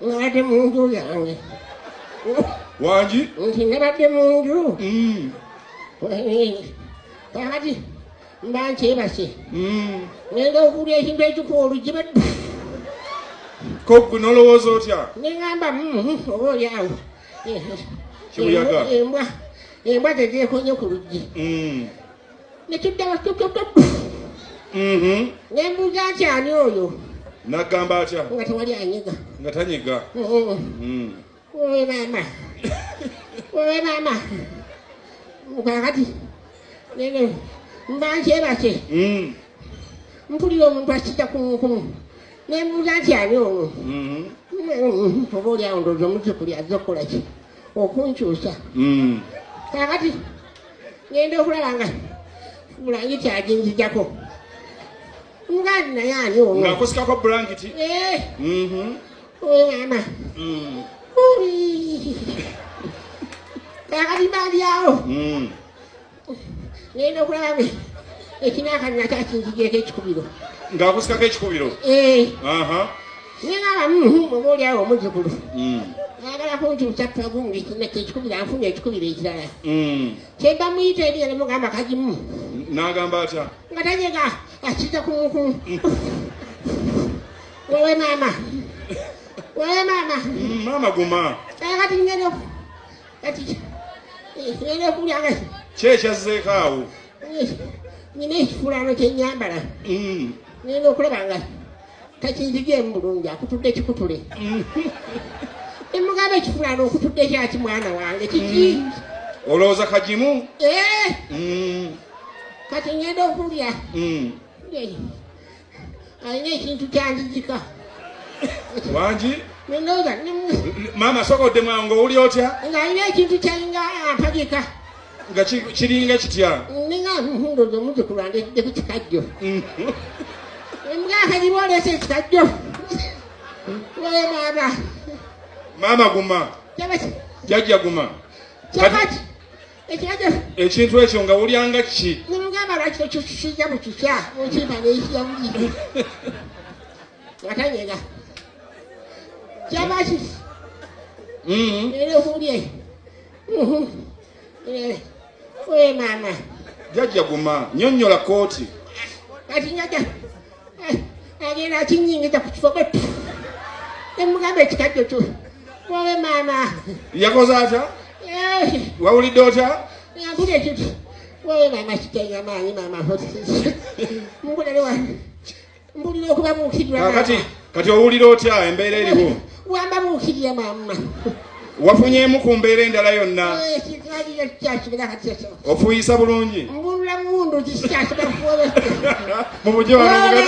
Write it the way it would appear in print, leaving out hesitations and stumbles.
Nabadde mu nju yange. Wangi? Nti nabadde mu nju. Kakati mba nkyebase. Ngenda okulya ekintu ekikuwa olugibe. Ko gwe n'olowooza otya? Ne ngamba oba oliawo. Kibuyaga? Embwa tezeekonye ku luggi. Ne tuddawa ne mbuuza nti ani oyo? N'agamba atya? Nga tewali anyiga. Nga tanyiga? Owe maama. Owe maama. Kakati nene mba nkyebase. Mpulira omuntu akijja kumukumu. Ne mbuuza nti ani ono? Oba oliawo ndowooza omuzukulu azze okukola ki? Okunkyusa. Kakati ngenda okulaba nga bulangi kyaginzijjako. Nga naye ani ono? Ng'akusikako bulangiti? Owe maama. Kakati mbalyawo. Ngenda okulaba ekinaakanya kyakinzigyeko ekikubiro. Ng'akusikako ekikubiro? Nengamba oba oliawo omuzukulu. Ayagala kunkyusa pagungi ekikubiro anfunye ekikubiro ekirala. Kyemba muyita eriyo nemugamba kagimu. N'agamba atya? Nga tanyega akijja kumukumu. Wowe maama. Wowe maama. Maama guma. Kati ngeno. Kati ngeno kulyanga. Ki ekyazzeeko awo? Nina ekifulaano kyennyambala. Ngenda okulaba nga takinzigyemu bulungi akutudde kikutule. Nemugamba ekifulaano okutudde kyaki mwana wange kiki? Olowooza kagimu? Kati ngenda okulya. Alina ekintu kyanzijika. Wangi? Nendowooza Maama sokodde mwangu owulya otya? ng'alina ekintu kyalinga ampagika. Nga kiringa kitya? Ninga ndowooza omuzukulu andeeddeko kikajjo. Kagimu oleese ekikajjo. Wowe maama. Maama guma. Jjajja guma. Kyakati ekikajjo. Ekintu ekyo nga wulyanga ki? Nimugamba lwaki tokisijja mu kisya onkimpa neekirya buli. Nga tanyega. Kyabaki. Era okulye. Owe maama. Jjajja guma. Nnyonnyola kooti. Kati njajja agenda akinyingiza ku kifo kwe. Nemugamba ekikajjo kyo. Wowe maama. Yakoze atya? Wawulidde otya? Mpulira ekyo. Wowe maama kitenya maanyi maama. Mpulira okuba muukirira maama. Kati owulira otya embeera eriwo? Wamba muukirira maama. Wafunyeemu ku mbeera endala yonna? Ofuuyisa bulungi? Mbulira mundu kisikyasobola kuwobe. Mu bujje wano